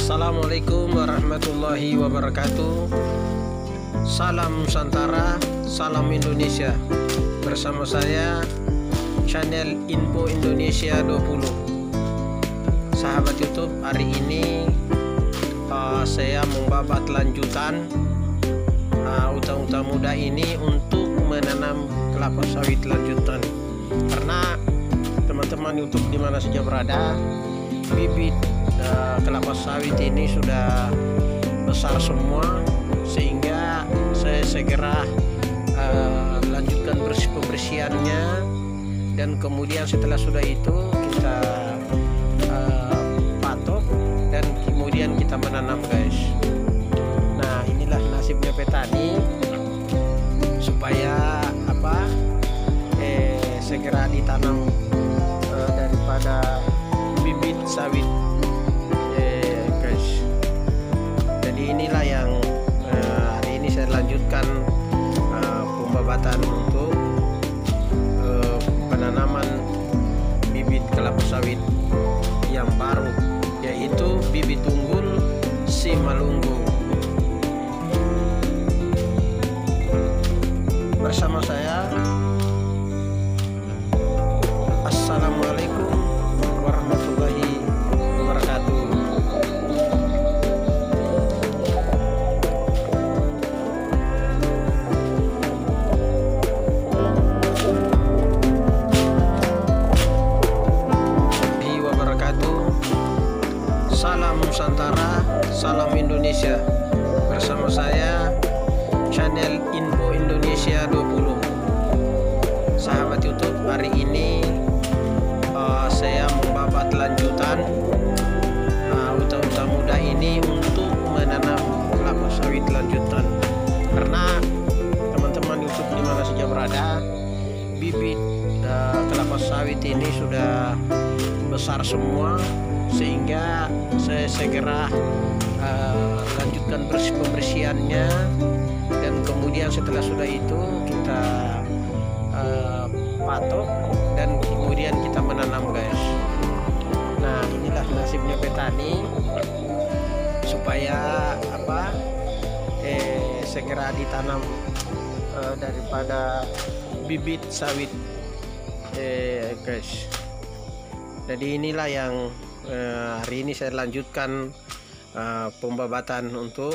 Assalamualaikum warahmatullahi wabarakatuh. Salam Nusantara, salam Indonesia. Bersama saya channel Info Indonesia 20. Sahabat YouTube, hari ini saya membabat lanjutan hutan-hutan muda ini untuk menanam kelapa sawit lanjutan. Karena teman-teman YouTube dimana saja berada, bibit kelapa sawit ini sudah besar semua, sehingga saya segera lanjutkan pembersihannya, dan kemudian setelah sudah itu kita patok dan kemudian kita menanam, guys. Nah, inilah nasibnya petani, supaya segera ditanam daripada bibit sawit, guys. Jadi inilah yang hari ini saya lanjutkan pembabatan untuk penanaman bibit kelapa sawit yang baru, yaitu bibit unggul Simalungun. Bersama saya. Assalamualaikum warahmatullahi wabarakatuh. Salam Nusantara, salam Indonesia. Bersama saya channel Info Indonesia 20. Sahabat YouTube, hari ini saya membabat lanjutan hutan-hutan muda ini untuk menanam kelapa sawit lanjutan. Karena teman-teman YouTube dimana saja berada, bibit kelapa sawit ini sudah besar semua, sehingga saya segera lanjutkan pembersihannya, dan kemudian setelah sudah itu kita patok dan kemudian kita menanam, guys. Nah, inilah nasibnya petani, supaya segera ditanam daripada bibit sawit, guys. Jadi inilah yang hari ini saya lanjutkan pembabatan untuk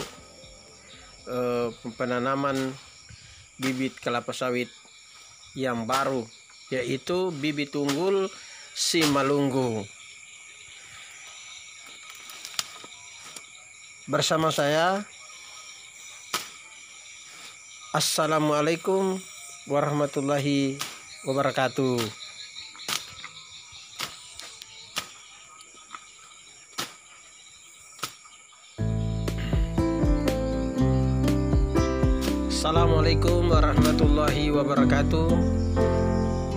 penanaman bibit kelapa sawit yang baru, yaitu bibit unggul Simalungun. Bersama saya. Assalamualaikum warahmatullahi wabarakatuh. Assalamualaikum warahmatullahi wabarakatuh.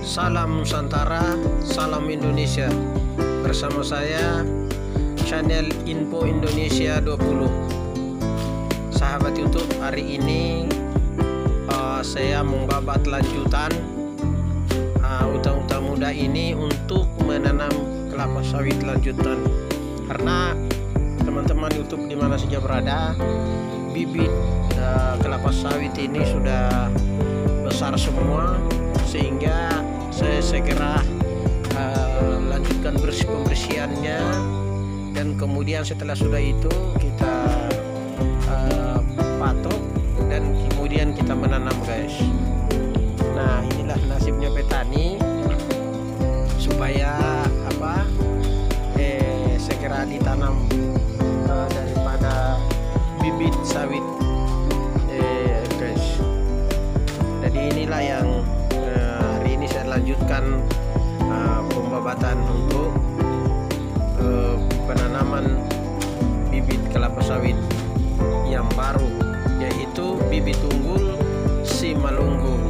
Salam Nusantara, salam Indonesia. Bersama saya channel Info Indonesia 20. Sahabat YouTube, hari ini saya membabat lanjutan hutan-hutan muda ini untuk menanam kelapa sawit lanjutan. Karena teman-teman YouTube dimana saja berada, bibit kelapa sawit ini sudah besar semua, sehingga saya segera lanjutkan pembersihannya, dan kemudian setelah sudah itu kita patok dan kemudian kita menanam, guys. Nah, inilah nasibnya petani, supaya segera ditanam daripada bibit sawit, guys. Jadi inilah yang hari ini saya lanjutkan pembabatan untuk penanaman bibit kelapa sawit yang baru, yaitu bibit unggul Simalungun.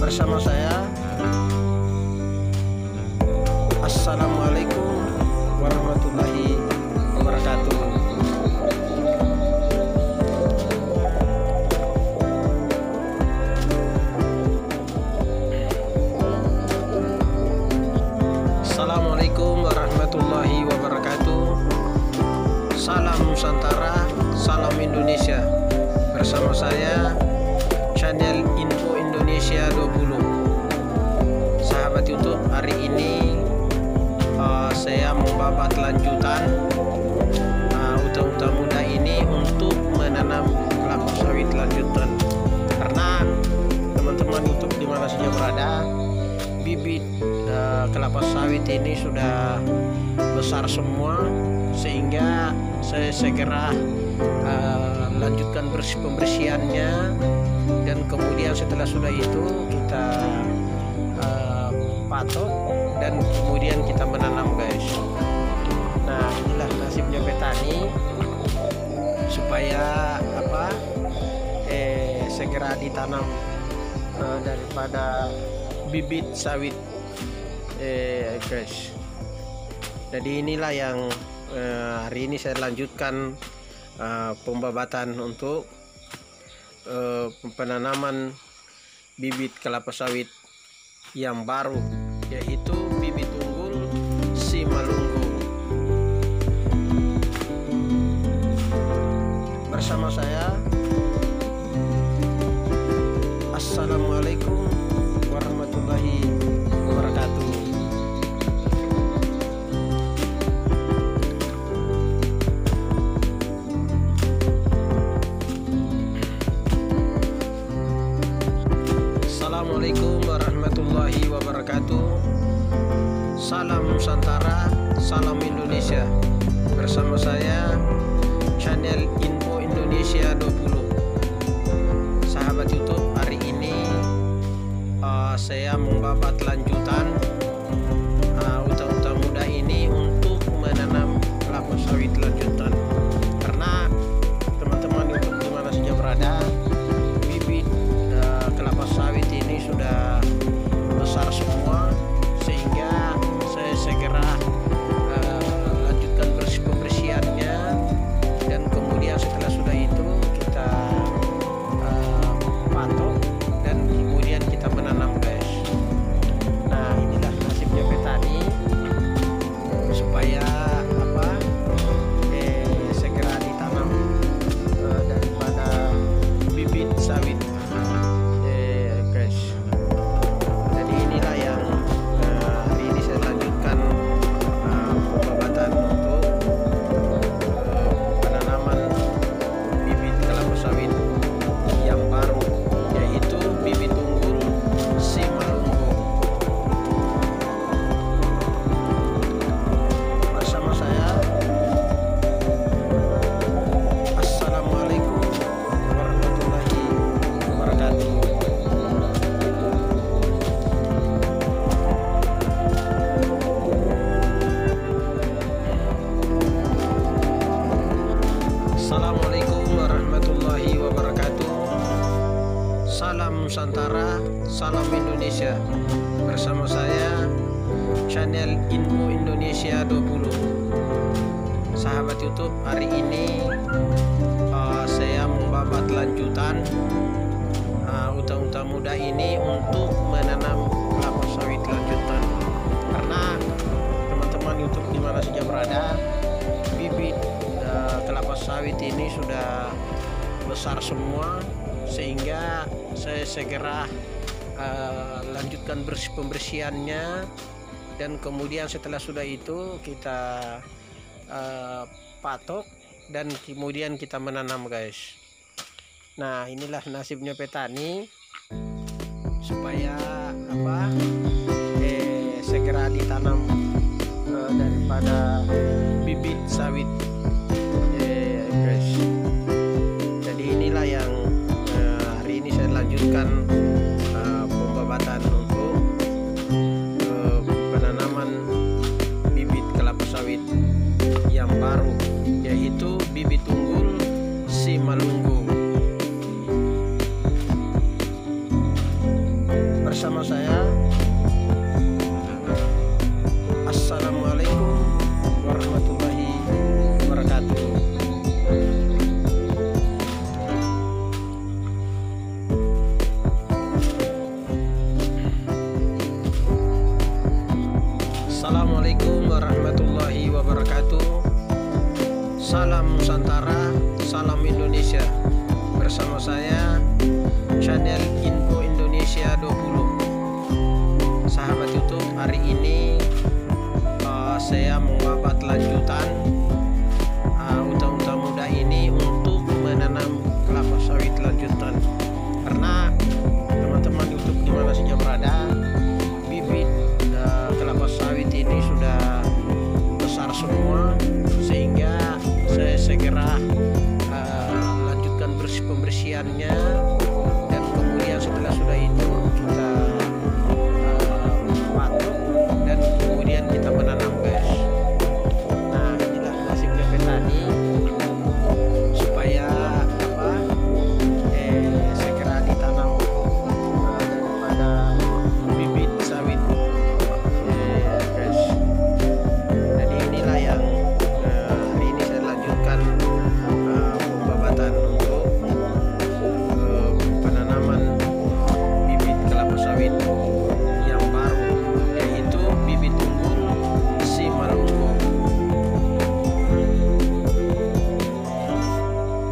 Bersama saya. Assalamualaikum warahmatullahi wabarakatuh. Assalamualaikum Assalamualaikum warahmatullahi wabarakatuh. Salam Nusantara, salam Indonesia. Bersama saya channel Info Indonesia 20. Sahabat YouTube, hari ini saya membabat lanjutan uta-uta muda ini untuk menanam kelapa sawit lanjutan. Karena teman-teman YouTube di mana saja berada, bibit kelapa sawit ini sudah besar semua, sehingga saya segera lanjutkan pembersihannya, dan kemudian setelah sudah itu kita patok dan kemudian kita menanam, guys. Nah, inilah nasibnya petani, supaya segera ditanam daripada bibit sawit, guys. Jadi inilah yang hari ini saya lanjutkan pembabatan untuk penanaman bibit kelapa sawit yang baru, yaitu bibit unggul Simalungun. Bersama saya. Assalamualaikum warahmatullahi wabarakatuh. Assalamualaikum warahmatullahi wabarakatuh. Salam Nusantara, salam Indonesia. Bersama saya channel Info Indonesia 20. Sahabat YouTube, hari ini saya membabat lanjutan uta-uta muda ini untuk menanam kelapa sawit lanjutan. Karena teman-teman YouTube di mana saja berada, bibit kelapa sawit ini sudah besar semua, sehingga saya segera lanjutkan pembersihannya, dan kemudian setelah sudah itu kita patok dan kemudian kita menanam, guys. Nah, inilah nasibnya petani, supaya segera ditanam daripada bibit sawit, guys. Jadi inilah yang hari ini saya lanjutkan pembabatan untuk penanaman bibit kelapa sawit yang baru, yaitu bibit unggul Simalungun. Bersama saya. Assalamualaikum warahmatullahi wabarakatuh. Assalamualaikum warahmatullahi wabarakatuh. Salam Nusantara, salam Indonesia. Bersama saya channel Info Indonesia 20. Sahabat YouTube, hari ini saya membabat lanjutan uta-uta muda ini untuk menanam kelapa sawit lanjutan. Karena teman-teman YouTube di mana saja berada, bibit kelapa sawit ini sudah besar semua, sehingga saya segera lanjutkan pembersihannya, dan kemudian setelah sudah itu kita patok dan kemudian kita menanam, guys. Nah, inilah nasibnya petani, supaya segera ditanam daripada bibit sawit, guys. Jadi inilah yang hari ini saya lanjutkan pembabatan untuk penanaman bibit kelapa sawit yang baru, yaitu bibit unggul Simalungun. Bersama saya. Assalamualaikum warahmatullahi wabarakatuh. Assalamualaikum Assalamualaikum warahmatullahi wabarakatuh. Salam Nusantara, salam Indonesia. Bersama saya channel Info Indonesia 20. Sahabat YouTube, hari ini saya membuat lanjutan unta-unta muda ini untuk menanam kelapa sawit lanjutan. Karena teman-teman YouTube dimana saja berada, bibit kelapa sawit ini sudah besar semua, sehingga saya segera lanjutkan pembersihannya, dan kemudian setelah sudah itu kita patok dan kemudian kita menanam, guys. Nah, inilah nasibnya petani supaya segera ditanam daripada bibit sawit, guys. Jadi inilah yang hari ini saya lanjutkan pembabatan untuk penanaman bibit kelapa sawit yang baru, yaitu bibit unggul si Malunggo.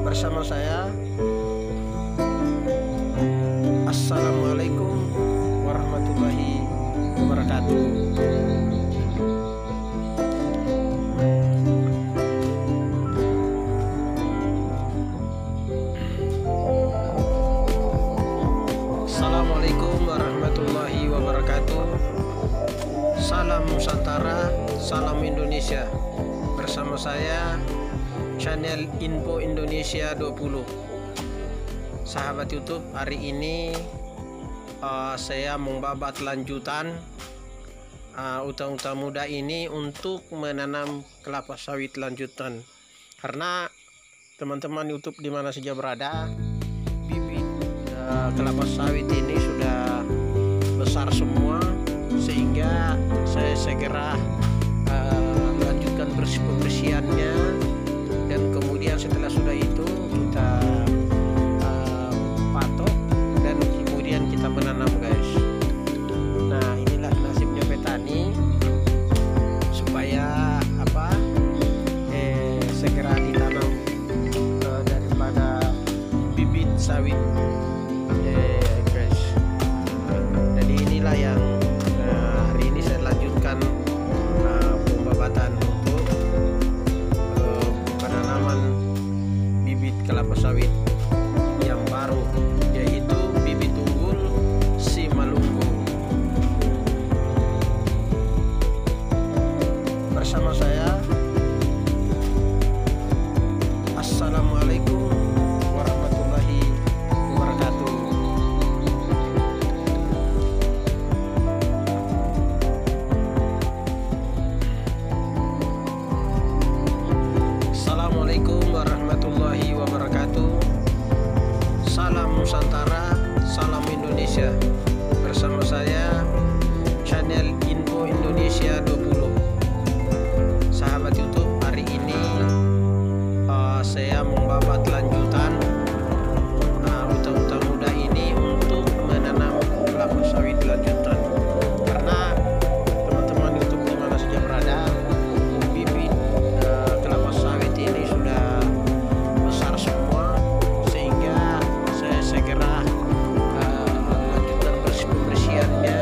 Bersama saya. Assalamualaikum warahmatullahi wabarakatuh. Assalamualaikum warahmatullahi wabarakatuh. Salam Nusantara, salam Indonesia. Bersama saya channel Info Indonesia 20. Sahabat YouTube, hari ini saya membabat lanjutan unta-unta muda ini untuk menanam kelapa sawit lanjutan. Karena teman-teman YouTube dimana saja berada, bibit kelapa sawit ini sudah besar semua, sehingga saya segera lanjutkan pembersihannya, dan kemudian setelah sudah itu kita patok dan kemudian kita menanam, guys. Nah, inilah nasibnya petani supaya segera ditanam daripada bibit sawit, guys. Jadi inilah yang hari ini saya lanjutkan pembabatan untuk penanaman bibit kelapa sawit yang baru, yaitu bibit unggul si Malunggo. Bersama saya. Assalamualaikum warahmatullahi wabarakatuh. Assalamualaikum warahmatullahi wabarakatuh. Salam Nusantara, salam Indonesia. Bersama saya channel Info Indonesia 20. Sahabat YouTube, hari ini saya membabat lanjutan unta-unta muda ini untuk menanam kelapa sawit lanjutan. Karena teman-teman YouTube dimana saja berada, bibit kelapa sawit ini sudah besar semua, sehingga saya segera lanjutkan pembersihannya,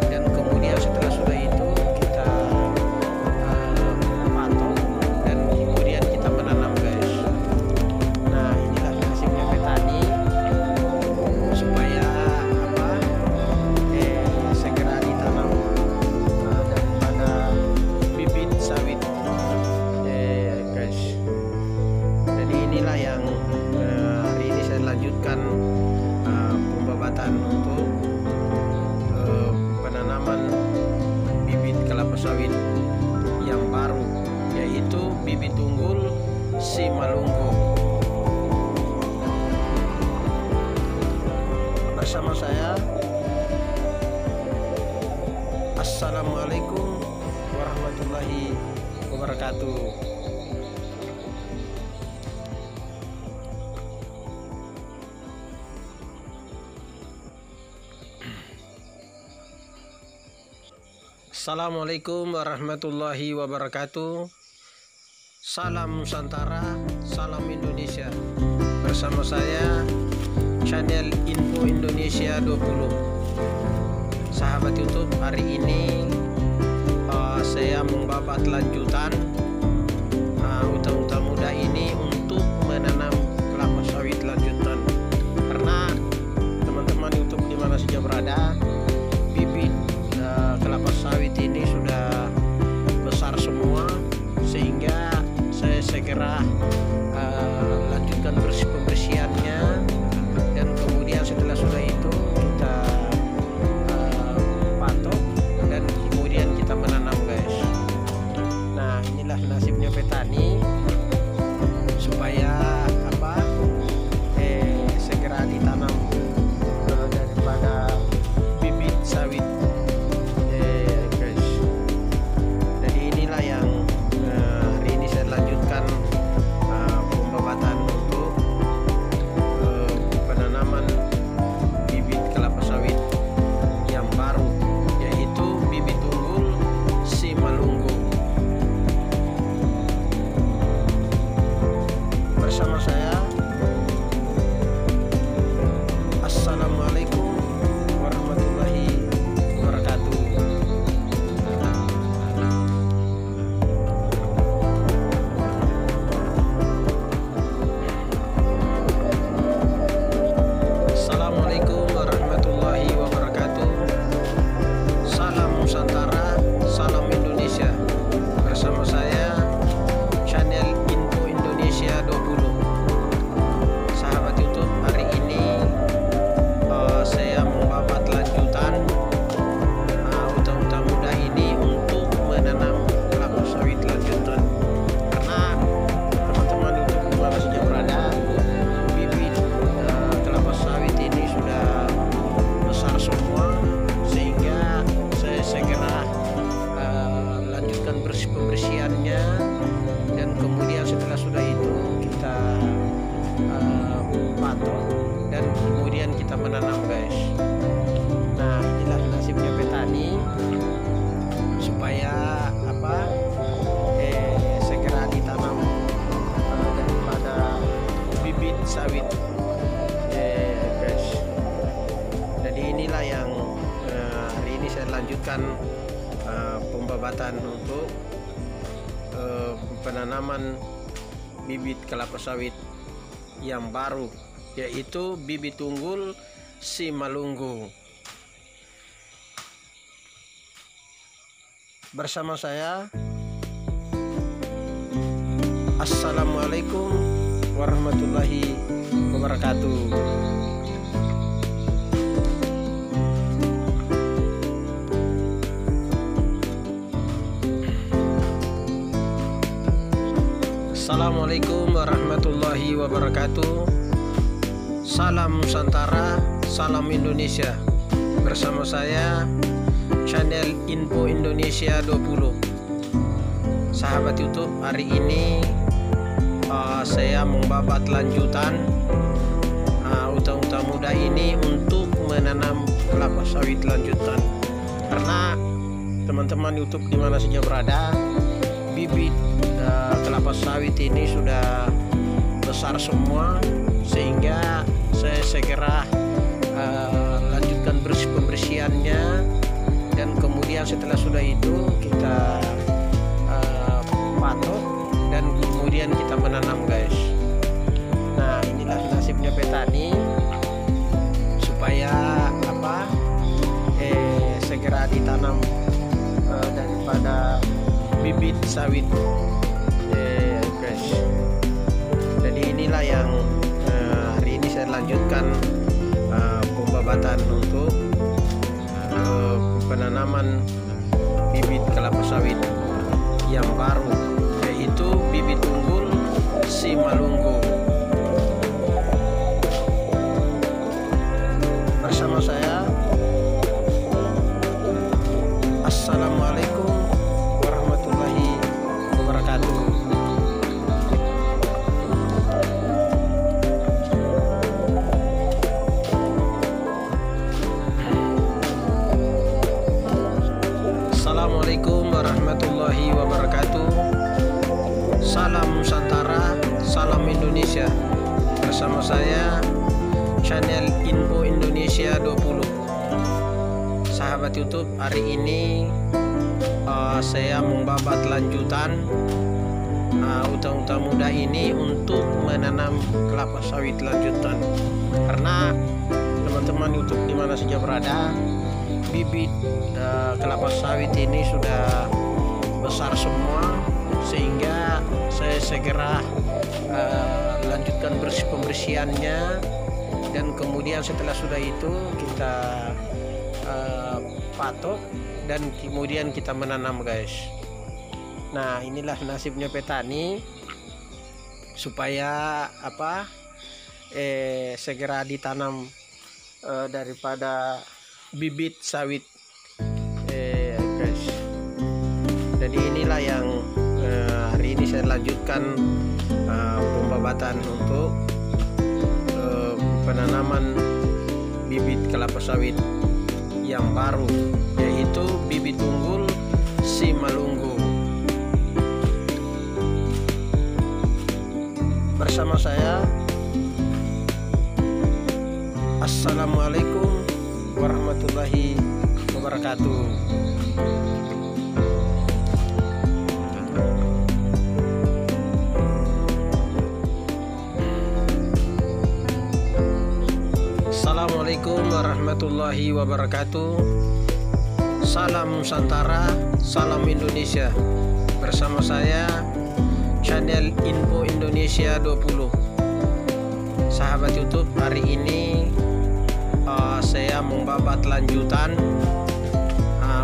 dan kemudian setelah sudah itu kita patok dan kemudian kita menanam, guys. Nah, inilah nasibnya petani supaya segera ditanam daripada bibit sawit, guys. Jadi inilah yang hari ini saya lanjutkan pembabatan untuk penanaman bibit kelapa sawit yang baru, yaitu bibit unggul si Malunggo. Bersama saya. Assalamualaikum warahmatullahi wabarakatuh. Assalamualaikum warahmatullahi wabarakatuh. Salam Nusantara, salam Indonesia. Bersama saya channel Info Indonesia 20. Sahabat YouTube, hari ini saya membabat lanjutan hutan-hutan muda ini untuk menanam kelapa sawit lanjutan. Karena teman-teman YouTube di mana saja berada, bibit kelapa sawit ini sudah besar semua, sehingga saya segera lanjutkan pembersihannya, dan kemudian setelah sudah itu kita patok dan kemudian kita menanam, guys. Nah, inilah nasibnya petani supaya segera ditanam daripada bibit sawit. Bersama saya, Assalamualaikum warahmatullahi wabarakatuh. Assalamualaikum warahmatullahi wabarakatuh. Salam Nusantara, salam Indonesia. Bersama saya channel Info Indonesia 20. Sahabat YouTube, hari ini saya membabat lanjutan hutan-hutan muda ini untuk menanam kelapa sawit lanjutan. Karena teman-teman YouTube di mana saja berada, bibit kelapa sawit ini sudah besar semua, sehingga saya segera lanjutkan pembersihannya, dan kemudian setelah sudah itu kita patok dan kemudian kita menanam, guys. Nah, inilah nasibnya petani supaya segera ditanam daripada bibit sawit, guys. Jadi inilah yang hari ini saya lanjutkan pembabatan untuk penanaman bibit kelapa sawit yang baru, yaitu bibit unggul Simalungu. Bersama saya, Assalamualaikum warahmatullahi wabarakatuh. Assalamualaikum warahmatullahi wabarakatuh. Salam Nusantara, salam Indonesia. Bersama saya channel Info Indonesia 20. Sahabat YouTube, hari ini saya membabat lanjutan hutan-hutan muda ini untuk menanam kelapa sawit lanjutan. Karena teman-teman YouTube di mana saja berada, bibit kelapa sawit ini sudah besar semua, sehingga saya segera lanjutkan pembersihannya, dan kemudian setelah sudah itu kita patok dan kemudian kita menanam, guys. Nah, inilah nasibnya petani supaya segera ditanam daripada bibit sawit, guys. Jadi inilah yang hari ini saya lanjutkan pembabatan untuk penanaman bibit kelapa sawit yang baru, yaitu bibit unggul Simalungu. Bersama saya, Assalamualaikum warahmatullahi wabarakatuh. Assalamualaikum saya channel Info Indonesia 20. Sahabat YouTube, hari ini saya membabat lanjutan hutan-hutan muda ini untuk menanam kelapa sawit lanjutan, karena teman-teman YouTube dimana saja berada, bibit kelapa sawit ini sudah besar semua, sehingga saya segera lanjutkan pembersihannya, dan kemudian setelah sudah itu kita patok dan kemudian kita menanam, guys. Nah, inilah nasibnya petani, supaya segera ditanam daripada bibit sawit, guys. Jadi inilah yang hari ini saya lanjutkan pembabatan untuk penanaman bibit kelapa sawit yang baru, yaitu bibit unggul Simalungun. Bersama saya, Assalamualaikum warahmatullahi wabarakatuh. Assalamualaikum warahmatullahi wabarakatuh. Salam Nusantara, salam Indonesia. Bersama saya channel Info Indonesia 20. Sahabat YouTube, hari ini saya membabat lanjutan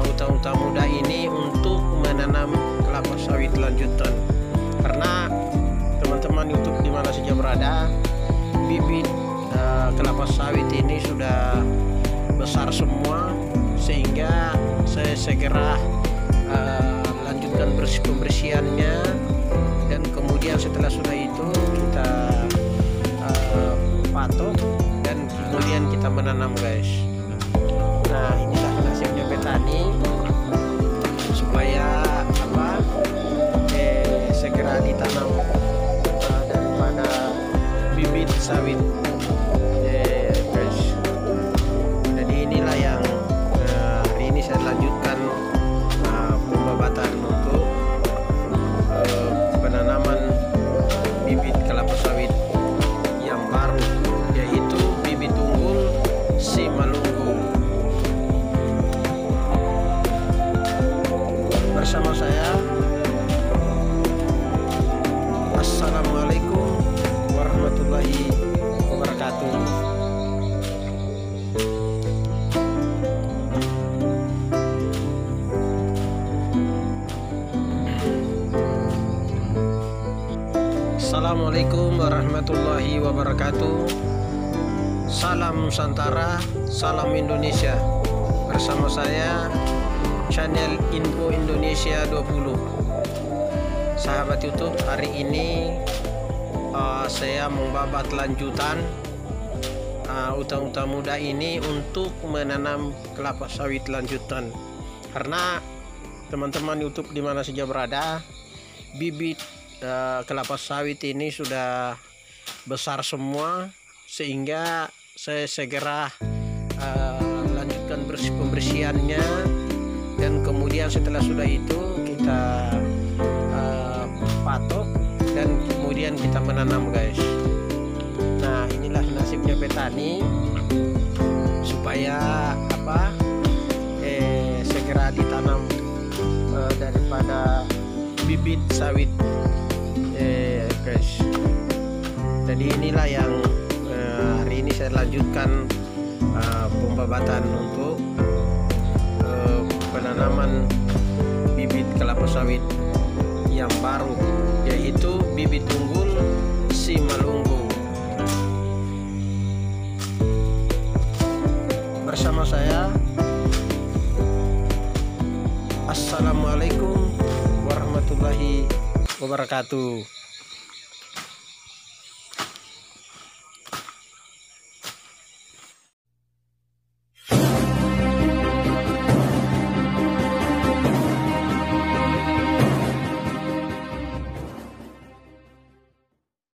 hutan-hutan muda ini untuk menanam kelapa sawit lanjutan, karena teman-teman YouTube dimana saja berada, bibit kelapa sawit ini sudah besar semua, sehingga saya segera lanjutkan pembersihannya, dan kemudian setelah sudah itu kita patok dan kemudian kita menanam, guys. Nah, inilah nasibnya petani, supaya segera ditanam daripada bibit sawit, guys. Jadi inilah yang hari ini saya lanjutkan pembabatan untuk penanaman bibit kelapa sawit yang baru, yaitu bibit unggul Simalungun. Bersama saya, Assalamualaikum warahmatullahi wabarakatuh. Assalamualaikum warahmatullahi wabarakatuh. Salam Nusantara, salam Indonesia. Bersama saya channel Info Indonesia 20. Sahabat YouTube, hari ini saya membabat lanjutan hutan-hutan muda ini untuk menanam kelapa sawit lanjutan, karena teman-teman YouTube dimana saja berada, bibit kelapa sawit ini sudah besar semua, sehingga saya segera lanjutkan pembersihannya, dan kemudian setelah sudah itu kita patok dan kemudian kita menanam, guys. Nah, inilah nasibnya petani, supaya segera ditanam daripada bibit sawit, guys. Jadi inilah yang hari ini saya lanjutkan pembabatan untuk penanaman bibit kelapa sawit yang baru, yaitu bibit unggul Simalungun. Bersama saya, Assalamualaikum warahmatullahi wabarakatuh.